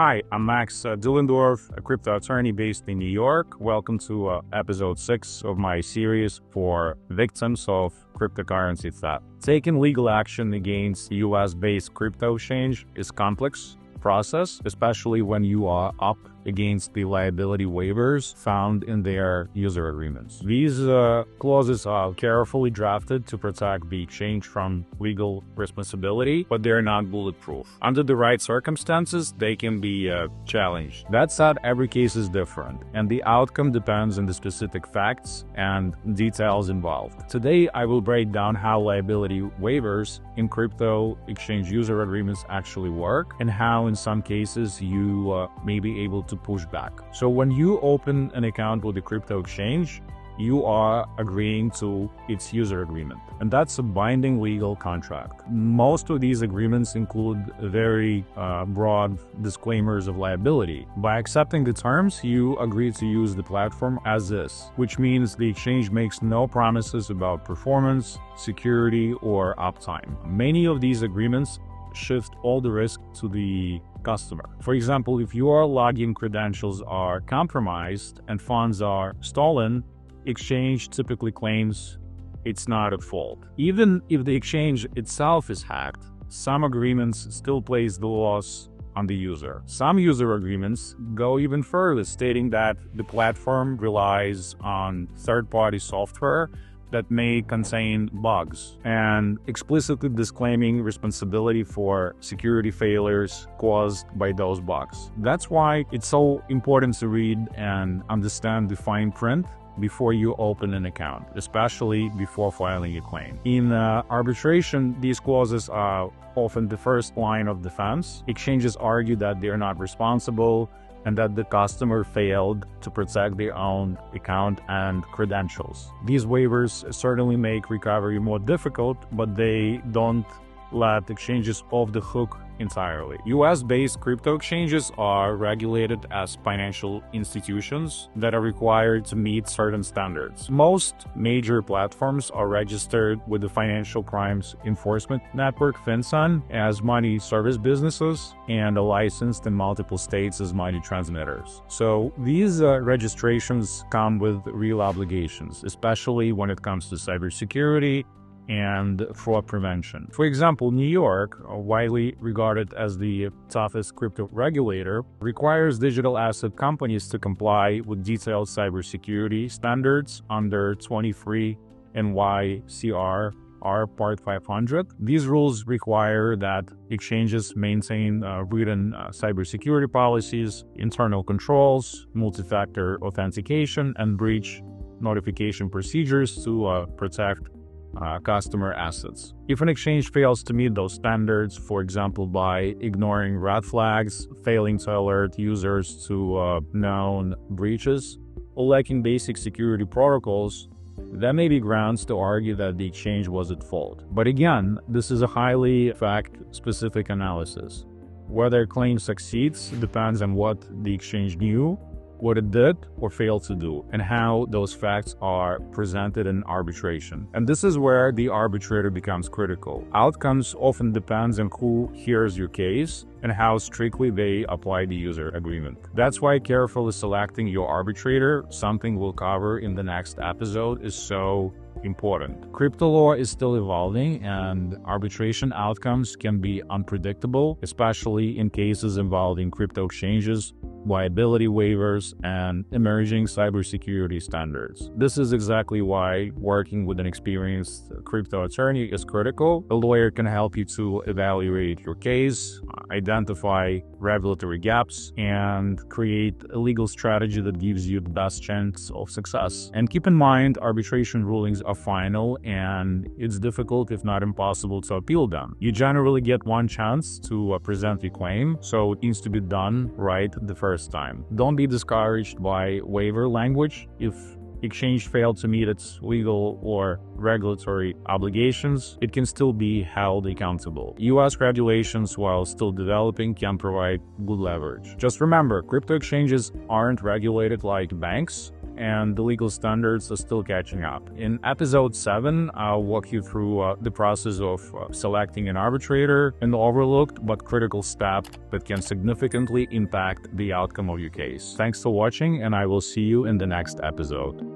Hi, I'm Max Dilendorf, a crypto attorney based in New York. Welcome to episode 6 of my series for victims of cryptocurrency theft. Taking legal action against US-based crypto exchange is a complex process, especially when you are up against the liability waivers found in their user agreements. These clauses are carefully drafted to protect the exchange from legal responsibility, but they're not bulletproof. Under the right circumstances, they can be challenged. That said, every case is different, and the outcome depends on the specific facts and details involved. Today, I will break down how liability waivers in crypto exchange user agreements actually work, and how in some cases you may be able to push back. So when you open an account with a crypto exchange, you are agreeing to its user agreement, and that's a binding legal contract. Most of these agreements include very broad disclaimers of liability. By accepting the terms, you agree to use the platform as is, which means the exchange makes no promises about performance, security, or uptime. Many of these agreements shift all the risk to the customer. For example, if your login credentials are compromised and funds are stolen, exchange typically claims it's not at fault. Even if the exchange itself is hacked, some agreements still place the loss on the user. Some user agreements go even further, stating that the platform relies on third-party software that may contain bugs, and explicitly disclaiming responsibility for security failures caused by those bugs. That's why it's so important to read and understand the fine print before you open an account, especially before filing a claim. In arbitration, these clauses are often the first line of defense. Exchanges argue that they're not responsible and that the customer failed to protect their own account and credentials. These waivers certainly make recovery more difficult, but they don't let exchanges off the hook entirely. US-based crypto exchanges are regulated as financial institutions that are required to meet certain standards. Most major platforms are registered with the Financial Crimes Enforcement Network, FinCEN, as money service businesses and are licensed in multiple states as money transmitters. So these registrations come with real obligations, especially when it comes to cybersecurity and fraud prevention. For example, New York, widely regarded as the toughest crypto regulator, requires digital asset companies to comply with detailed cybersecurity standards under 23 NYCRR Part 500. These rules require that exchanges maintain written cybersecurity policies, internal controls, multi-factor authentication, and breach notification procedures to protect customer assets. If an exchange fails to meet those standards, for example, by ignoring red flags, failing to alert users to known breaches, or lacking basic security protocols, there may be grounds to argue that the exchange was at fault. But again, this is a highly fact-specific analysis. Whether a claim succeeds depends on what the exchange knew, what it did or failed to do, and how those facts are presented in arbitration. And this is where the arbitrator becomes critical. Outcomes often depends on who hears your case and how strictly they apply the user agreement. That's why carefully selecting your arbitrator, something we'll cover in the next episode, is so important. Crypto law is still evolving, and arbitration outcomes can be unpredictable, especially in cases involving crypto exchanges, liability waivers, and emerging cybersecurity standards. This is exactly why working with an experienced crypto attorney is critical. A lawyer can help you to evaluate your case, identify regulatory gaps, and create a legal strategy that gives you the best chance of success. And keep in mind, arbitration rulings are final, and it's difficult, if not impossible, to appeal them. You generally get one chance to present your claim, so it needs to be done right the first time. Don't be discouraged by waiver language. If exchange failed to meet its legal or regulatory obligations, it can still be held accountable. US regulations, while still developing, can provide good leverage. Just remember, crypto exchanges aren't regulated like banks, and the legal standards are still catching up. In episode 7, I'll walk you through the process of selecting an arbitrator, an overlooked but critical step that can significantly impact the outcome of your case. Thanks for watching, and I will see you in the next episode.